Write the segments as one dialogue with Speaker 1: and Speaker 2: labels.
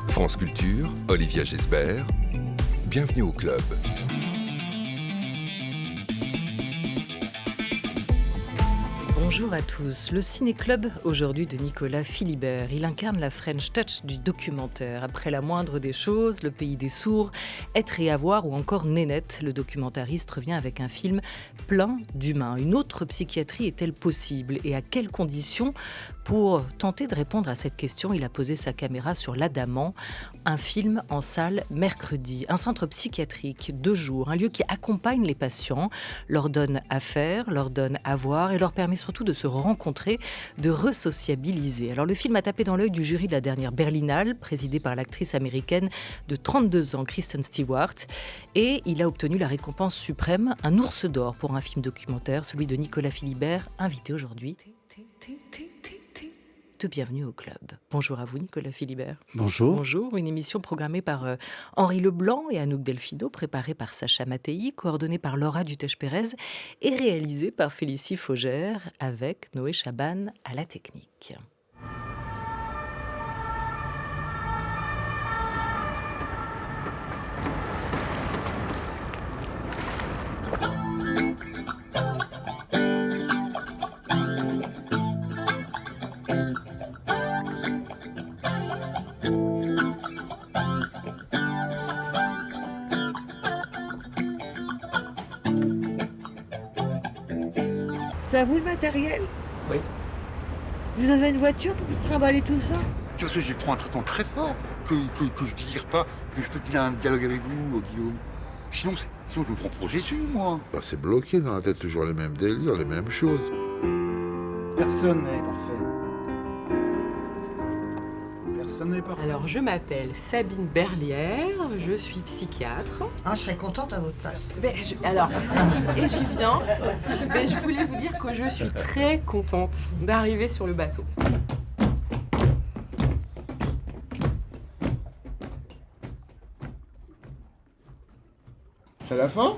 Speaker 1: France Culture, Olivia Gesbert, bienvenue au club.
Speaker 2: Bonjour à tous. Le Ciné-Club aujourd'hui de Nicolas Philibert. Il incarne la French Touch du documentaire. Après La moindre des choses, Le pays des sourds, Être et avoir ou encore Nénette, le documentariste revient avec un film plein d'humains. Une autre psychiatrie est-elle possible et à quelles conditions? Pour tenter de répondre à cette question, il a posé sa caméra sur l'Adamant, un film en salle mercredi. Un centre psychiatrique de jour, un lieu qui accompagne les patients, leur donne à faire, leur donne à voir et leur permet surtout de se rencontrer, de resociabiliser. Alors le film a tapé dans l'œil du jury de la dernière Berlinale, présidée par l'actrice américaine de 32 ans, Kristen Stewart, et il a obtenu la récompense suprême, un ours d'or pour un film documentaire, celui de Nicolas Philibert, invité aujourd'hui de Bienvenue au club. Bonjour à vous, Nicolas Philibert.
Speaker 3: Bonjour.
Speaker 2: Bonjour, une émission programmée par Henri Leblanc et Anouk Delfino, préparée par Sacha Mattei, coordonnée par Laura Dutèche-Pérez et réalisée par Félicie Faugère avec Noé Chaban à la technique.
Speaker 4: C'est à vous le matériel?
Speaker 5: Oui.
Speaker 4: Vous avez une voiture pour trimballer tout ça?
Speaker 6: C'est parce que je prends un traitement très fort que je ne désire pas que je peux tenir un dialogue avec vous, Guillaume. Sinon je me prends pour Jésus, moi.
Speaker 7: C'est bloqué dans la tête, toujours les mêmes délires, les mêmes choses.
Speaker 6: Personne n'est parfait. Personne n'est parfait.
Speaker 5: Alors, je m'appelle Sabine Berlière, je suis psychiatre.
Speaker 4: Ah, je serais contente à votre place.
Speaker 5: Et j'y viens. Je voulais vous dire que je suis très contente d'arriver sur le bateau.
Speaker 6: C'est la fin?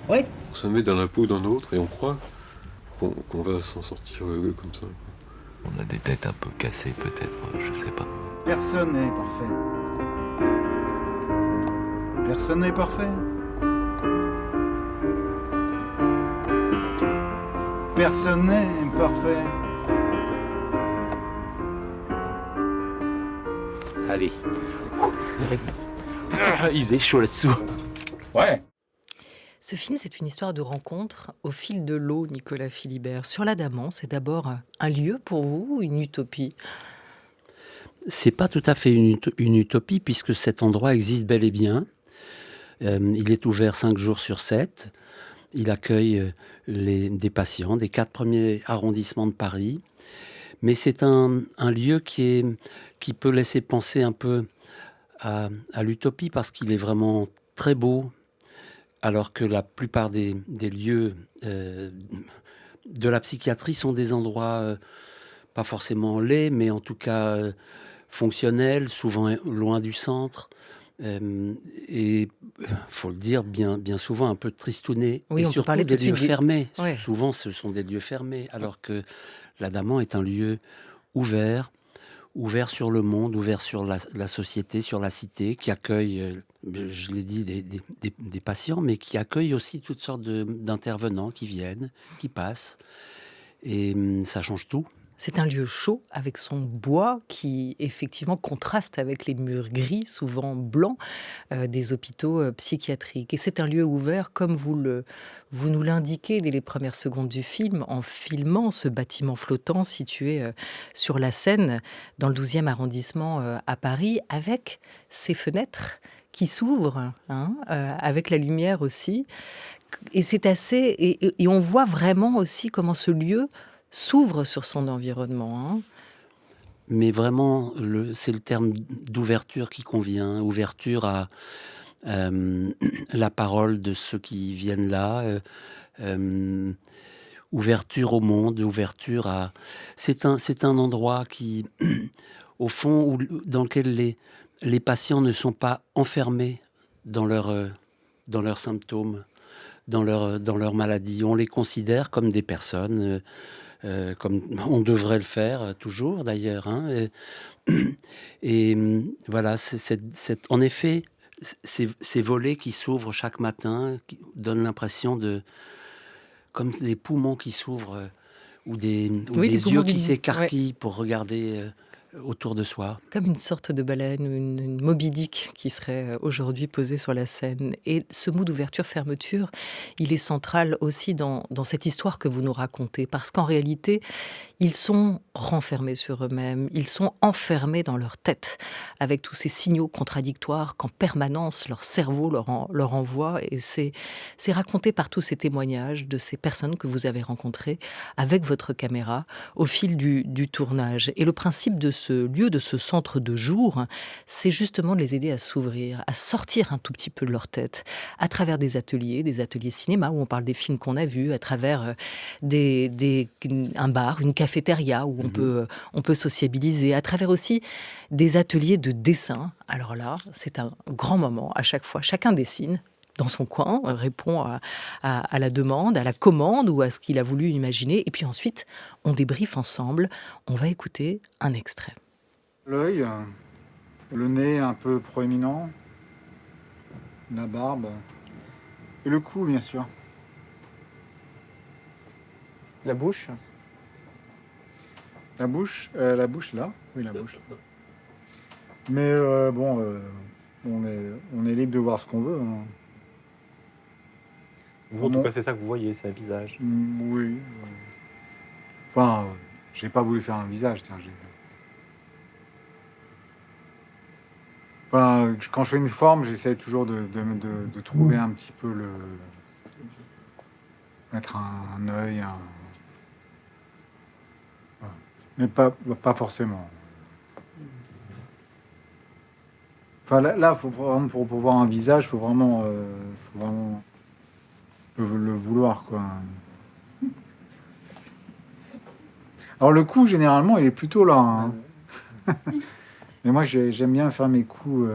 Speaker 4: Oui.
Speaker 8: On se met dans la peau d'un autre et on croit qu'on va s'en sortir comme ça.
Speaker 9: On a des têtes un peu cassées peut-être, je sais pas.
Speaker 6: Personne n'est parfait. Personne n'est parfait. Personne n'est parfait.
Speaker 9: Allez. Il faisait chaud là-dessous.
Speaker 10: Ouais.
Speaker 2: Ce film, c'est une histoire de rencontre au fil de l'eau, Nicolas Philibert. Sur l'Adamant, c'est d'abord un lieu pour vous ou une utopie?
Speaker 3: C'est pas tout à fait une utopie puisque cet endroit existe bel et bien. Il est ouvert 5 jours sur 7. Il accueille des patients des 4 premiers arrondissements de Paris. Mais c'est un lieu qui peut laisser penser un peu à l'utopie parce qu'il est vraiment très beau. Alors que la plupart des lieux de la psychiatrie sont des endroits pas forcément laids, mais en tout cas fonctionnels, souvent loin du centre. Et faut le dire, bien souvent un peu tristounés.
Speaker 2: Oui,
Speaker 3: et
Speaker 2: on peut
Speaker 3: surtout
Speaker 2: parler
Speaker 3: des
Speaker 2: tout de
Speaker 3: lieux
Speaker 2: suite
Speaker 3: fermés.
Speaker 2: Ouais.
Speaker 3: Souvent, ce sont des lieux fermés, alors que l'Adamant est un lieu ouvert sur le monde, ouvert sur la société, sur la cité, qui accueille, je l'ai dit, des patients, mais qui accueille aussi toutes sortes d'intervenants qui viennent, qui passent. Et ça change tout.
Speaker 2: C'est un lieu chaud avec son bois qui effectivement contraste avec les murs gris, souvent blancs, des hôpitaux psychiatriques. Et c'est un lieu ouvert, comme vous nous l'indiquez dès les premières secondes du film, en filmant ce bâtiment flottant situé sur la Seine, dans le 12e arrondissement à Paris, avec ses fenêtres qui s'ouvrent, avec la lumière aussi. Et c'est assez... Et on voit vraiment aussi comment ce lieu s'ouvre sur son environnement.
Speaker 3: Mais vraiment, c'est le terme d'ouverture qui convient. Ouverture à la parole de ceux qui viennent là. Ouverture au monde, ouverture à... C'est un endroit qui, au fond, dans lequel les patients ne sont pas enfermés dans leurs symptômes. dans leur maladie. On les considère comme des personnes, comme on devrait le faire toujours d'ailleurs. Hein, voilà, en effet, ces volets qui s'ouvrent chaque matin, qui donnent l'impression comme des poumons qui s'ouvrent ou des yeux qui s'écarquillent pour regarder autour de soi.
Speaker 2: Comme une sorte de baleine, une Moby Dick qui serait aujourd'hui posée sur la scène. Et ce mot d'ouverture-fermeture, il est central aussi dans cette histoire que vous nous racontez, parce qu'en réalité, ils sont renfermés sur eux-mêmes, ils sont enfermés dans leur tête, avec tous ces signaux contradictoires qu'en permanence leur cerveau leur envoie. Et c'est raconté par tous ces témoignages de ces personnes que vous avez rencontrées avec votre caméra au fil du tournage. Et le principe de ce lieu, de ce centre de jour, c'est justement de les aider à s'ouvrir, à sortir un tout petit peu de leur tête, à travers des ateliers cinéma où on parle des films qu'on a vus, à travers un bar, une cafétéria où on peut sociabiliser, à travers aussi des ateliers de dessin. Alors là, c'est un grand moment à chaque fois. Chacun dessine dans son coin, répond à la demande, à la commande ou à ce qu'il a voulu imaginer. Et puis ensuite, on débriefe ensemble. On va écouter un extrait.
Speaker 10: L'œil, le nez un peu proéminent, la barbe et le cou, bien sûr.
Speaker 11: La bouche.
Speaker 10: La bouche là. Oui, la bouche là. Mais on est libre de voir ce qu'on veut. Hein.
Speaker 11: Vous, en tout cas, c'est ça que vous voyez, c'est un visage.
Speaker 10: Oui. Enfin, j'ai pas voulu faire un visage, tiens. Enfin, quand je fais une forme, j'essaie toujours de trouver un petit peu mettre un œil, voilà. Mais pas forcément. Enfin, là faut vraiment, pour voir un visage, faut vraiment le vouloir, quoi. Alors le cou, généralement, il est plutôt là. Hein. Mais moi, j'aime bien faire mes coups.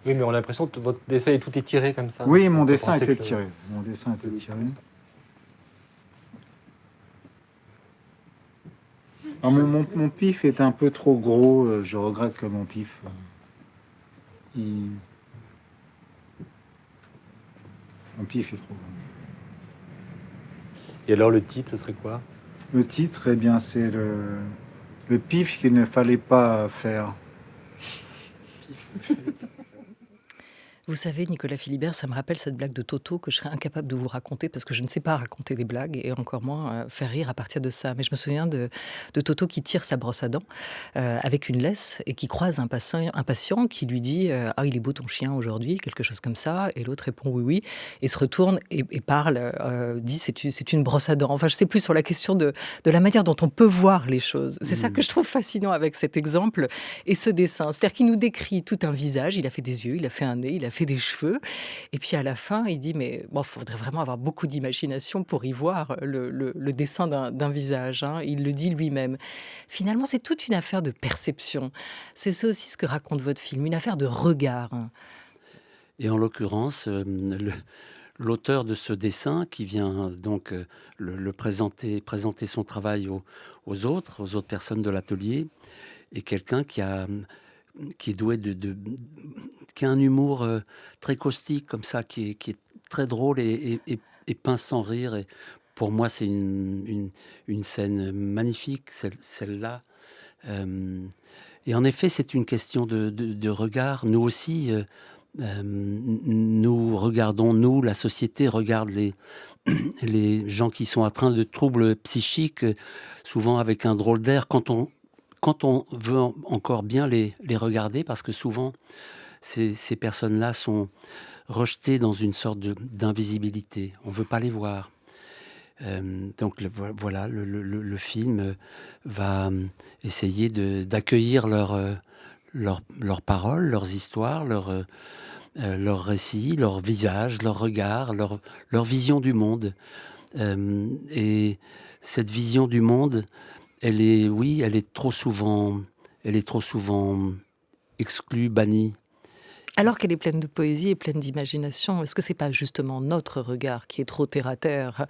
Speaker 11: Oui, mais on a l'impression que votre dessin est tout étiré comme ça.
Speaker 10: Oui, mon dessin était tiré. Mon dessin était tiré. Alors, mon pif est un peu trop gros. Je regrette que mon pif... Mon pif est trop gros.
Speaker 11: Et alors, le titre, ce serait quoi?
Speaker 10: Le titre, eh bien, c'est le pif qu'il ne fallait pas faire.
Speaker 2: Vous savez, Nicolas Philibert, ça me rappelle cette blague de Toto que je serais incapable de vous raconter parce que je ne sais pas raconter des blagues et encore moins faire rire à partir de ça. Mais je me souviens de Toto qui tire sa brosse à dents avec une laisse et qui croise un patient qui lui dit « Ah, il est beau ton chien aujourd'hui », quelque chose comme ça. Et l'autre répond « Oui, oui », et se retourne et parle, dit « C'est une brosse à dents ». Enfin, je ne sais plus sur la question de la manière dont on peut voir les choses. C'est ça que je trouve fascinant avec cet exemple et ce dessin. C'est-à-dire qu'il nous décrit tout un visage, il a fait des yeux, il a fait un nez, il a fait des cheveux. Et puis à la fin, il dit, mais bon, faudrait vraiment avoir beaucoup d'imagination pour y voir le dessin d'un visage. Hein. Il le dit lui-même. Finalement, c'est toute une affaire de perception. C'est ça aussi ce que raconte votre film, une affaire de regard. Hein.
Speaker 3: Et en l'occurrence, l'auteur de ce dessin, qui vient donc le présenter son travail aux autres personnes de l'atelier, est quelqu'un qui est doué qui a un humour très caustique comme ça, qui est très drôle et pince sans rire. Et pour moi, c'est une scène magnifique, celle-là. Et en effet, c'est une question de regard. Nous aussi, nous regardons, la société regarde les gens qui sont atteints de troubles psychiques, souvent avec un drôle d'air, quand on veut encore bien les regarder, parce que souvent, ces personnes-là sont rejetées dans une sorte d'invisibilité. On ne veut pas les voir. Donc voilà, le film va essayer d'accueillir leurs paroles, leurs histoires, leurs récits, leurs visages, leurs regards, leur vision du monde. Et cette vision du monde, elle est trop souvent exclue, bannie.
Speaker 2: Alors qu'elle est pleine de poésie et pleine d'imagination, est-ce que c'est pas justement notre regard qui est trop terre-à-terre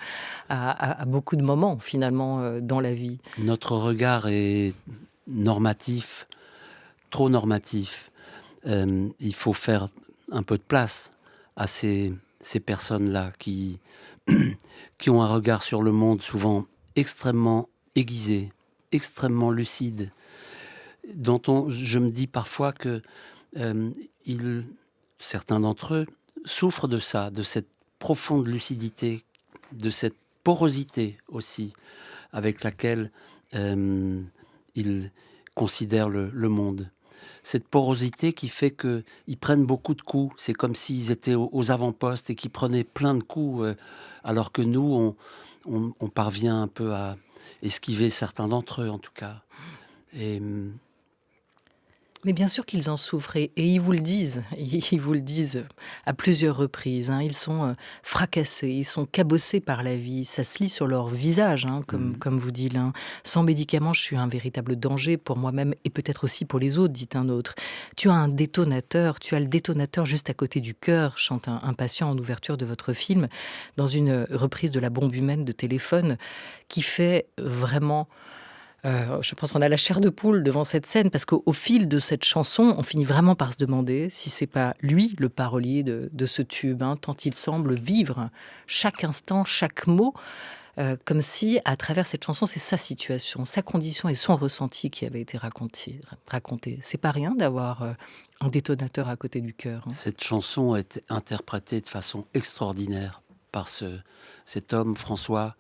Speaker 2: à beaucoup de moments, finalement, dans la vie?
Speaker 3: Notre regard est normatif, trop normatif. Il faut faire un peu de place à ces personnes-là qui ont un regard sur le monde souvent extrêmement aiguisé, extrêmement lucide, je me dis parfois que certains d'entre eux souffrent de ça, de cette profonde lucidité, de cette porosité aussi, avec laquelle ils considèrent le monde. Cette porosité qui fait qu'ils prennent beaucoup de coups. C'est comme s'ils étaient aux avant-postes et qu'ils prenaient plein de coups, alors que nous, on parvient un peu à esquiver certains d'entre eux, en tout cas.
Speaker 2: Mais bien sûr qu'ils en souffrent et ils vous le disent. Ils vous le disent à plusieurs reprises. Ils sont fracassés, ils sont cabossés par la vie. Ça se lit sur leur visage, comme vous dit l'un. Sans médicaments, je suis un véritable danger pour moi-même et peut-être aussi pour les autres, dit un autre. Tu as un détonateur, tu as le détonateur juste à côté du cœur, chante un patient en ouverture de votre film, dans une reprise de La bombe humaine de Téléphone, qui fait vraiment... je pense qu'on a la chair de poule devant cette scène parce qu'au fil de cette chanson, on finit vraiment par se demander si c'est pas lui le parolier de ce tube, tant il semble vivre chaque instant, chaque mot, comme si à travers cette chanson, c'est sa situation, sa condition et son ressenti qui avait été raconté. C'est pas rien d'avoir un détonateur à côté du cœur.
Speaker 3: Cette chanson est interprétée de façon extraordinaire par cet homme, François,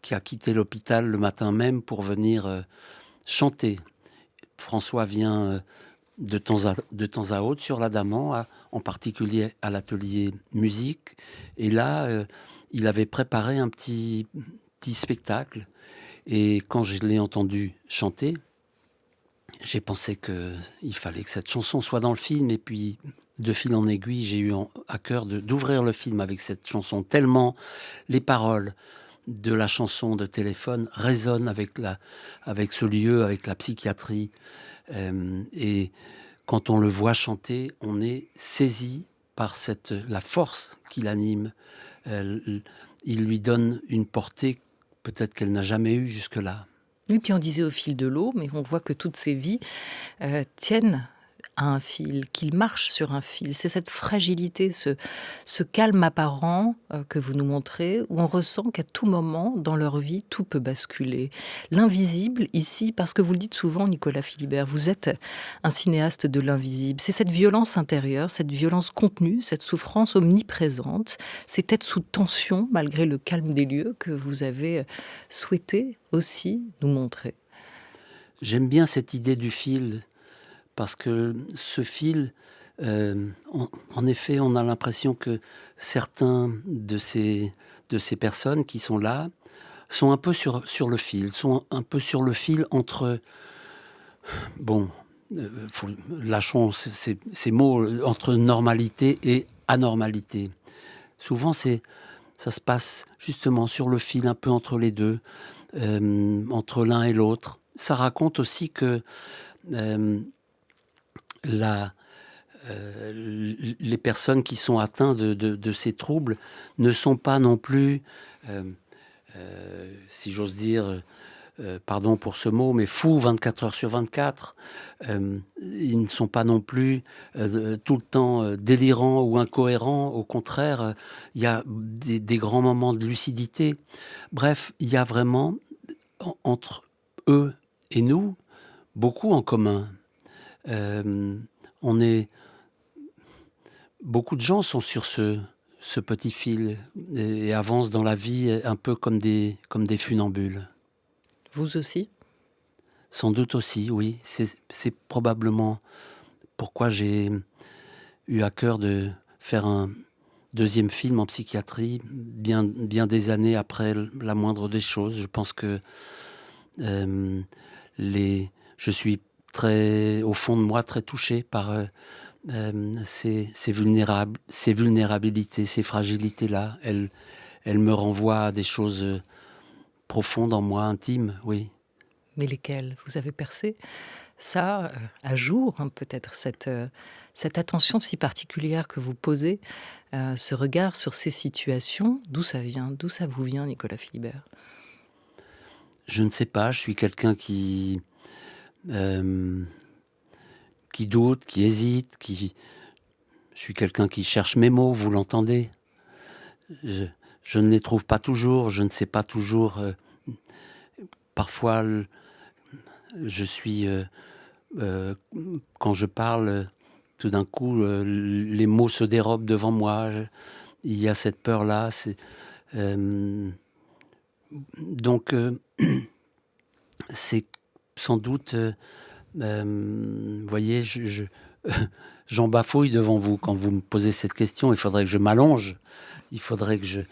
Speaker 3: qui a quitté l'hôpital le matin même pour venir chanter. François vient de temps à autre sur l'Adamant, en particulier à l'atelier musique. Et là, il avait préparé un petit spectacle. Et quand je l'ai entendu chanter, j'ai pensé qu'il fallait que cette chanson soit dans le film. Et puis, de fil en aiguille, j'ai eu à cœur d'ouvrir le film avec cette chanson, tellement les paroles de la chanson de Téléphone résonne avec ce lieu, avec la psychiatrie. Et quand on le voit chanter, on est saisi par la force qui l'anime. Il lui donne une portée peut-être qu'elle n'a jamais eue jusque-là.
Speaker 2: Et puis on disait au fil de l'eau, mais on voit que toutes ces vies tiennent à un fil, qu'il marche sur un fil. C'est cette fragilité, ce calme apparent que vous nous montrez, où on ressent qu'à tout moment, dans leur vie, tout peut basculer. L'invisible, ici, parce que vous le dites souvent, Nicolas Philibert, vous êtes un cinéaste de l'invisible. C'est cette violence intérieure, cette violence contenue, cette souffrance omniprésente, cette tête sous tension, malgré le calme des lieux, que vous avez souhaité aussi nous montrer.
Speaker 3: J'aime bien cette idée du fil, parce que ce fil, en effet, on a l'impression que certains de ces personnes qui sont là sont un peu sur le fil, sont un peu sur le fil entre, lâchons ces mots, entre normalité et anormalité. Souvent, ça se passe justement sur le fil, un peu entre les deux, entre l'un et l'autre. Ça raconte aussi que les personnes qui sont atteintes de ces troubles ne sont pas non plus, si j'ose dire, pardon pour ce mot, mais fous 24 heures sur 24. Ils ne sont pas non plus tout le temps délirants ou incohérents. Au contraire, il y a des grands moments de lucidité. Bref, il y a vraiment, entre eux et nous, beaucoup en commun. Beaucoup de gens sont sur ce petit fil et avancent dans la vie un peu comme des funambules.
Speaker 2: Vous aussi ?
Speaker 3: Sans doute aussi, oui. C'est probablement pourquoi j'ai eu à cœur de faire un deuxième film en psychiatrie, bien des années après La moindre des choses. Je pense que je suis au fond de moi, très touché par ces vulnérabilités, ces fragilités-là. Elles me renvoient à des choses profondes en moi, intimes, oui.
Speaker 2: Mais lesquelles ? Vous avez percé ça à jour, hein, peut-être cette attention si particulière que vous posez, ce regard sur ces situations, d'où ça vient, d'où ça vous vient, Nicolas Philibert?
Speaker 3: Je ne sais pas, je suis quelqu'un qui doute, qui hésite, je suis quelqu'un qui cherche mes mots, vous l'entendez. Je ne les trouve pas toujours, je ne sais pas toujours. Parfois, je suis, quand je parle, tout d'un coup, les mots se dérobent devant moi. Il y a cette peur-là. Donc, c'est sans doute, vous voyez, j'en bafouille devant vous quand vous me posez cette question. Il faudrait que je m'allonge. Il faudrait que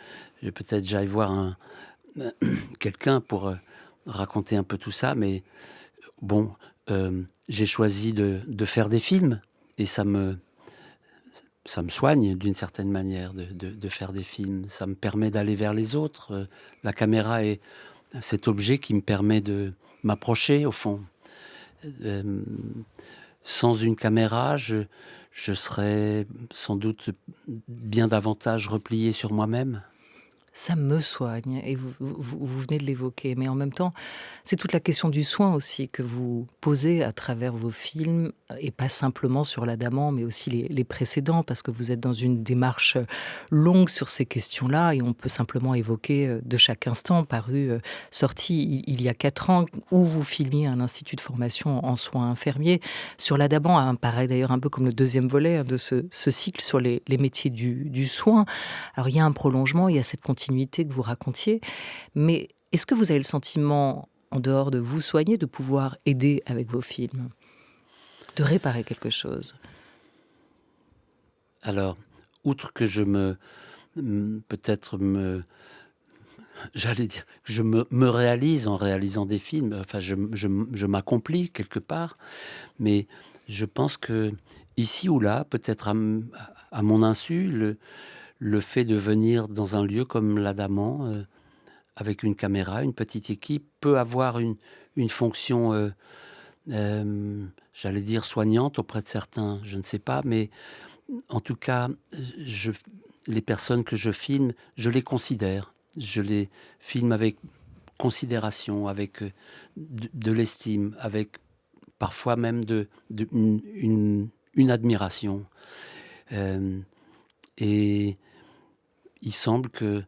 Speaker 3: peut-être j'aille voir quelqu'un pour raconter un peu tout ça. Mais bon, j'ai choisi de faire des films et ça me soigne d'une certaine manière de faire des films. Ça me permet d'aller vers les autres. La caméra est cet objet qui me permet de m'approcher, au fond. Sans une caméra, je serais sans doute bien davantage replié sur moi-même.
Speaker 2: Ça me soigne, et vous venez de l'évoquer, mais en même temps, c'est toute la question du soin aussi que vous posez à travers vos films, et pas simplement sur l'Adamant, mais aussi les précédents, parce que vous êtes dans une démarche longue sur ces questions-là, et on peut simplement évoquer De chaque instant, sorti il y a 4 ans, où vous filmiez un institut de formation en soins infirmiers. Sur l'Adamant, hein, pareil d'ailleurs un peu comme le deuxième volet de ce cycle sur les métiers du soin. Alors il y a un prolongement, il y a cette continuité que vous racontiez, mais est-ce que vous avez le sentiment, en dehors de vous soigner, de pouvoir aider avec vos films, de réparer quelque chose?
Speaker 3: Alors, outre que j'allais dire, je me réalise en réalisant des films, enfin je m'accomplis quelque part, mais je pense que ici ou là, peut-être à mon insu, le fait de venir dans un lieu comme l'Adamant, avec une caméra, une petite équipe, peut avoir une fonction, j'allais dire soignante auprès de certains, je ne sais pas, mais en tout cas, les personnes que je filme, je les considère. Je les filme avec considération, avec de l'estime, avec parfois même une admiration. Et il semble que,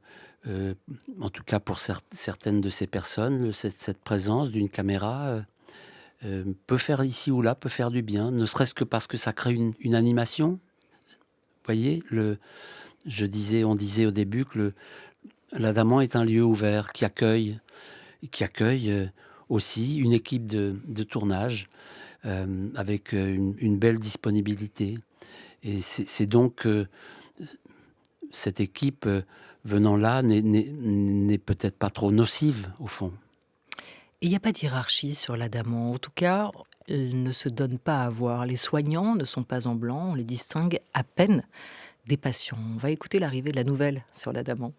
Speaker 3: en tout cas pour certaines de ces personnes, cette présence d'une caméra peut faire ici ou là, peut faire du bien, ne serait-ce que parce que ça crée une animation. Vous voyez, on disait au début que l'Adamant est un lieu ouvert qui accueille aussi une équipe de tournage avec une belle disponibilité. Et c'est donc cette équipe venant là n'est peut-être pas trop nocive, au fond.
Speaker 2: Il n'y a pas de hiérarchie sur l'Adamant. En tout cas, elle ne se donne pas à voir. Les soignants ne sont pas en blanc, on les distingue à peine des patients. On va écouter l'arrivée de la nouvelle sur l'Adamant.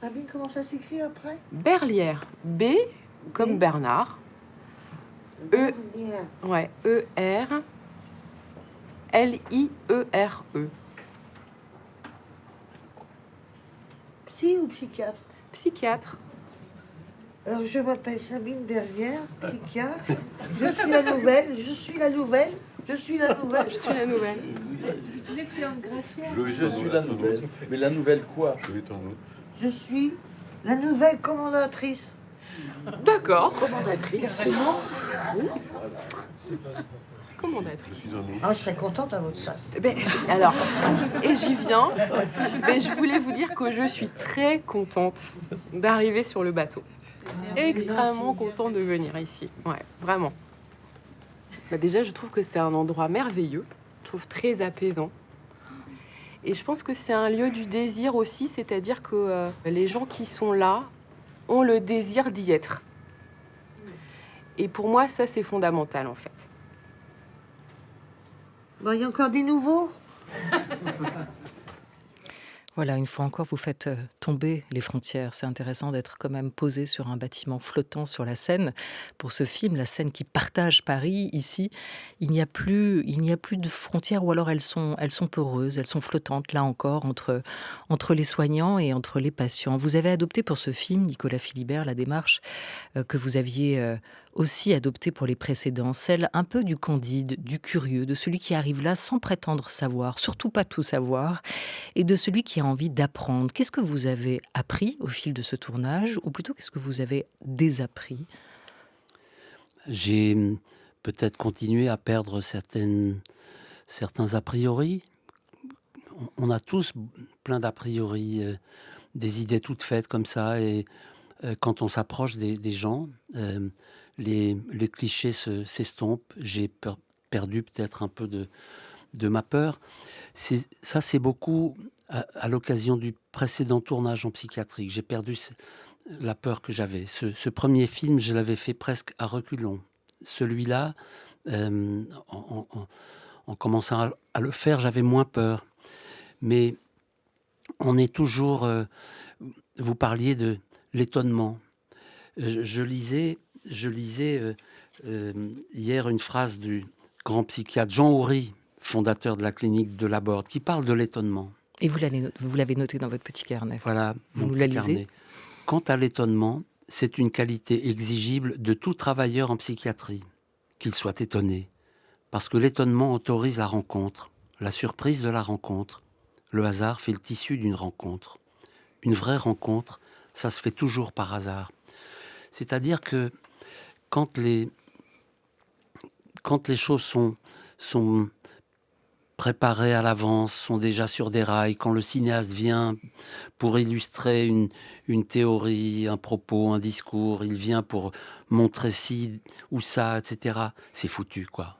Speaker 4: Sabine, comment ça s'écrit après?
Speaker 5: Berlière. B comme Bernard. E-R. L-I-E-R-E.
Speaker 4: Psy ou psychiatre?
Speaker 5: Psychiatre.
Speaker 4: Alors, je m'appelle Sabine Berlière, psychiatre. Je suis la nouvelle.
Speaker 5: Je suis la nouvelle.
Speaker 12: Je suis la nouvelle. Mais la nouvelle quoi?
Speaker 4: Je suis la nouvelle commandatrice.
Speaker 5: D'accord.
Speaker 4: Commandatrice.
Speaker 5: Commandatrice.
Speaker 4: Ah, je serais contente à votre place.
Speaker 5: Alors, et j'y viens. Je voulais vous dire que je suis très contente d'arriver sur le bateau. Extrêmement contente de venir ici. Ouais, vraiment. Déjà, je trouve que c'est un endroit merveilleux. Je trouve très apaisant. Et je pense que c'est un lieu du désir aussi, c'est-à-dire que les gens qui sont là ont le désir d'y être. Et pour moi, ça, c'est fondamental, en fait.
Speaker 4: Il y a encore des nouveaux.
Speaker 2: Voilà, une fois encore, vous faites tomber les frontières. C'est intéressant d'être quand même posé sur un bâtiment flottant sur la Seine. Pour ce film, la Seine qui partage Paris, ici, il n'y a plus de frontières, ou alors elles sont poreuses, elles sont flottantes, là encore, entre les soignants et entre les patients. Vous avez adopté pour ce film, Nicolas Philibert, la démarche que vous aviez aussi adoptée pour les précédents, celle un peu du candide, du curieux, de celui qui arrive là sans prétendre savoir, surtout pas tout savoir, et de celui qui a envie d'apprendre. Qu'est-ce que vous avez appris au fil de ce tournage, ou plutôt qu'est-ce que vous avez désappris?
Speaker 3: J'ai peut-être continué à perdre certains a priori. On a tous plein d'a priori, des idées toutes faites comme ça, et quand on s'approche des gens, les clichés s'estompent. J'ai perdu peut-être un peu de ma peur. C'est beaucoup à l'occasion du précédent tournage en psychiatrie que j'ai perdu la peur que j'avais. Ce premier film, je l'avais fait presque à reculons. Celui-là, en commençant à le faire, j'avais moins peur. Mais on est toujours... vous parliez de l'étonnement. Je lisais hier une phrase du grand psychiatre Jean Houry, fondateur de la clinique de Laborde, qui parle de l'étonnement.
Speaker 2: Et vous l'avez noté dans votre petit carnet.
Speaker 3: Voilà,
Speaker 2: vous
Speaker 3: mon
Speaker 2: la
Speaker 3: petit
Speaker 2: lisez
Speaker 3: carnet. Quant à l'étonnement, c'est une qualité exigible de tout travailleur en psychiatrie, qu'il soit étonné, parce que l'étonnement autorise la rencontre, la surprise de la rencontre. Le hasard fait le tissu d'une rencontre. Une vraie rencontre, ça se fait toujours par hasard. C'est-à-dire que quand les choses sont préparées à l'avance, sont déjà sur des rails, quand le cinéaste vient pour illustrer une théorie, un propos, un discours, il vient pour montrer ci ou ça, etc., c'est foutu, quoi.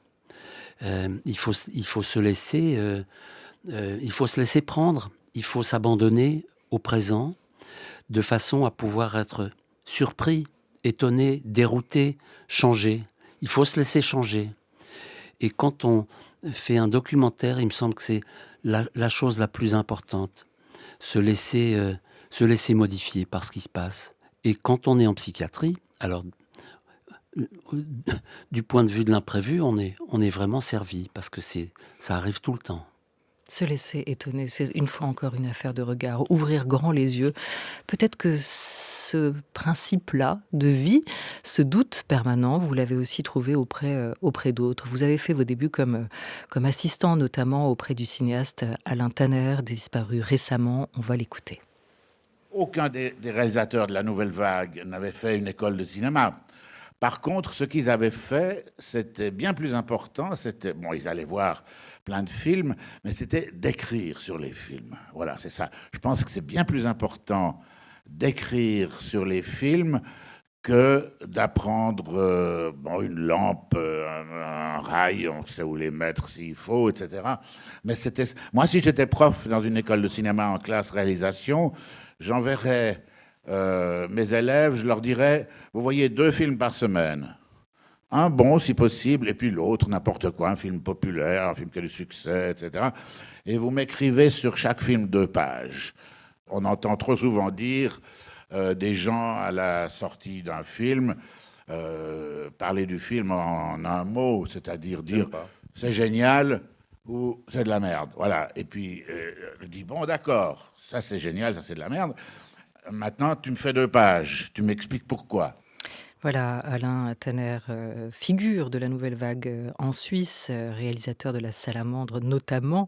Speaker 3: Il faut se laisser prendre, il faut s'abandonner au présent, de façon à pouvoir être surpris, étonné, dérouté, changé. Il faut se laisser changer. Et quand on fait un documentaire, il me semble que c'est la chose la plus importante. Se laisser modifier par ce qui se passe. Et quand on est en psychiatrie, alors du point de vue de l'imprévu, on est vraiment servi, parce que ça arrive tout le temps.
Speaker 2: Se laisser étonner, c'est une fois encore une affaire de regard, ouvrir grand les yeux. Peut-être que ce principe-là de vie, ce doute permanent, vous l'avez aussi trouvé auprès d'autres. Vous avez fait vos débuts comme assistant, notamment auprès du cinéaste Alain Tanner, disparu récemment. On va l'écouter.
Speaker 13: Aucun des réalisateurs de la Nouvelle Vague n'avait fait une école de cinéma. Par contre, ce qu'ils avaient fait, c'était bien plus important. Bon, ils allaient voir plein de films, mais c'était d'écrire sur les films. Voilà, c'est ça. Je pense que c'est bien plus important d'écrire sur les films que d'apprendre une lampe, un rail, on sait où les mettre s'il faut, etc. Mais moi, si j'étais prof dans une école de cinéma en classe réalisation, j'enverrais mes élèves, je leur dirais, vous voyez 2 films par semaine. Un bon, si possible, et puis l'autre, n'importe quoi, un film populaire, un film qui a du succès, etc. Et vous m'écrivez sur chaque film 2 pages. On entend trop souvent dire des gens à la sortie d'un film parler du film en un mot, c'est-à-dire dire c'est génial ou c'est de la merde. Voilà. Et puis, je dis, bon, d'accord, ça c'est génial, ça c'est de la merde. Maintenant, tu me fais 2 pages, tu m'expliques pourquoi.
Speaker 2: Voilà, Alain Tanner, figure de la Nouvelle Vague en Suisse, réalisateur de La Salamandre notamment.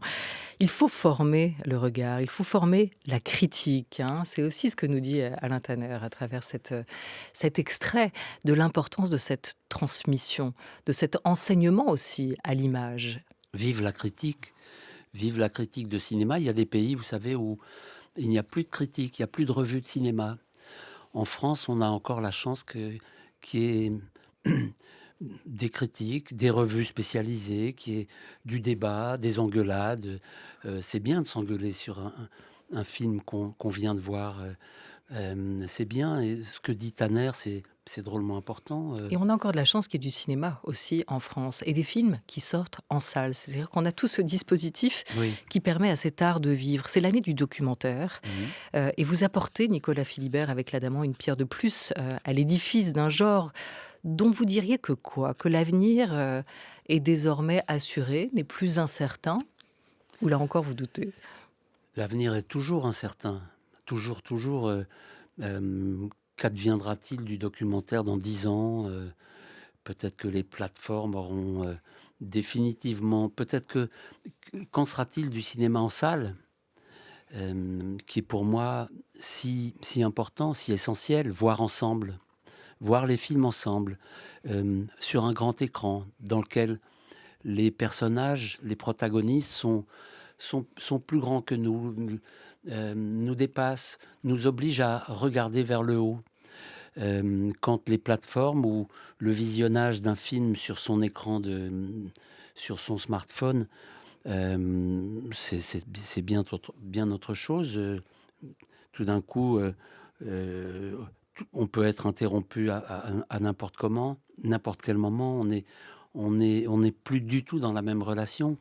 Speaker 2: Il faut former le regard, il faut former la critique. C'est aussi ce que nous dit Alain Tanner à travers cet extrait, de l'importance de cette transmission, de cet enseignement aussi à l'image.
Speaker 3: Vive la critique de cinéma. Il y a des pays, vous savez, où il n'y a plus de critique, il n'y a plus de revues de cinéma. En France, on a encore la chance qu'il y ait des critiques, des revues spécialisées, qu'il y ait du débat, des engueulades. C'est bien de s'engueuler sur un film qu'on vient de voir, C'est bien. Et ce que dit Tanner, c'est drôlement important.
Speaker 2: Et on a encore de la chance qu'il y ait du cinéma aussi en France et des films qui sortent en salle. C'est-à-dire qu'on a tout ce dispositif
Speaker 3: Oui.
Speaker 2: qui permet à cet art de vivre. C'est l'année du documentaire. Et vous apportez, Nicolas Philibert, avec l'Adamant, une pierre de plus à l'édifice d'un genre dont vous diriez que quoi? Que l'avenir est désormais assuré, n'est plus incertain? Ou là encore, vous doutez?
Speaker 3: L'avenir est toujours incertain. Toujours. Qu'adviendra-t-il du documentaire dans 10 ans? Peut-être que les plateformes auront définitivement... Peut-être que... Qu'en sera-t-il du cinéma en salle? Qui est pour moi si important, si essentiel, voir ensemble. Voir les films ensemble, sur un grand écran, dans lequel les personnages, les protagonistes sont plus grands que nous dépassent, nous obligent à regarder vers le haut. Quand les plateformes ou le visionnage d'un film sur son écran, sur son smartphone, c'est bien autre chose. Tout d'un coup, on peut être interrompu à n'importe quel moment. On n'est plus du tout dans la même relation.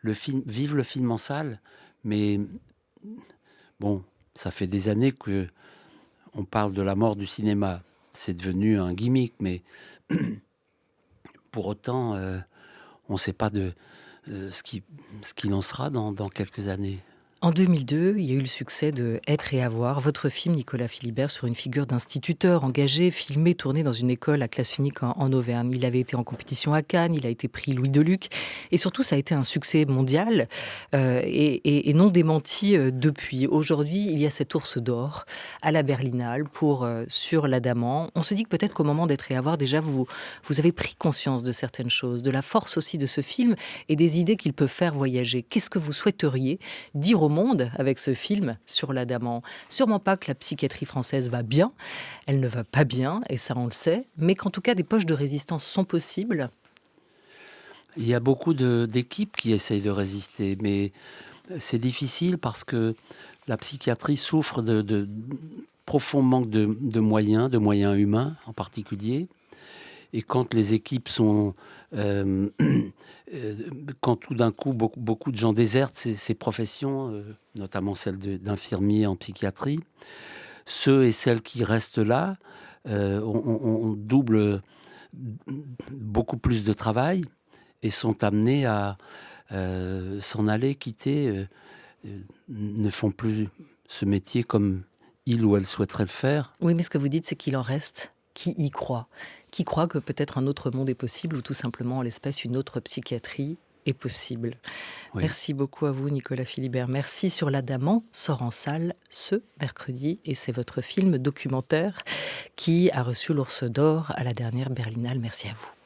Speaker 3: Vive le film en salle, mais bon, ça fait des années que on parle de la mort du cinéma. C'est devenu un gimmick, mais pour autant, on ne sait pas ce qu'il en sera dans quelques années.
Speaker 2: En 2002, il y a eu le succès de Être et avoir, votre film, Nicolas Philibert, sur une figure d'instituteur engagé, filmé, tourné dans une école à classe unique en Auvergne. Il avait été en compétition à Cannes, il a été prix Louis Deluc, et surtout, ça a été un succès mondial et non démenti depuis. Aujourd'hui, il y a cet ours d'or à la Berlinale sur l'Adamant. On se dit que peut-être qu'au moment d'Être et avoir, déjà, vous avez pris conscience de certaines choses, de la force aussi de ce film et des idées qu'il peut faire voyager. Qu'est-ce que vous souhaiteriez dire au monde avec ce film sur l'Adamant? Sûrement pas que la psychiatrie française va bien, elle ne va pas bien, et ça on le sait, mais qu'en tout cas des poches de résistance sont possibles.
Speaker 3: Il y a beaucoup d'équipes qui essayent de résister, mais c'est difficile parce que la psychiatrie souffre de profond manque de moyens humains en particulier. Et quand les équipes sont... quand tout d'un coup, beaucoup de gens désertent ces professions, notamment celle d'infirmier en psychiatrie, ceux et celles qui restent là on double beaucoup plus de travail et sont amenés à s'en aller, quitter, ne font plus ce métier comme il ou elle souhaiterait le faire.
Speaker 2: Oui, mais ce que vous dites, c'est qu'il en reste qui y croient, qui croient que peut-être un autre monde est possible ou tout simplement, en l'espèce, une autre psychiatrie est possible. Oui. Merci beaucoup à vous, Nicolas Philibert. Merci. Sur l'Adamant sort en salle ce mercredi et c'est votre film documentaire qui a reçu l'Ours d'Or à la dernière Berlinale. Merci à vous.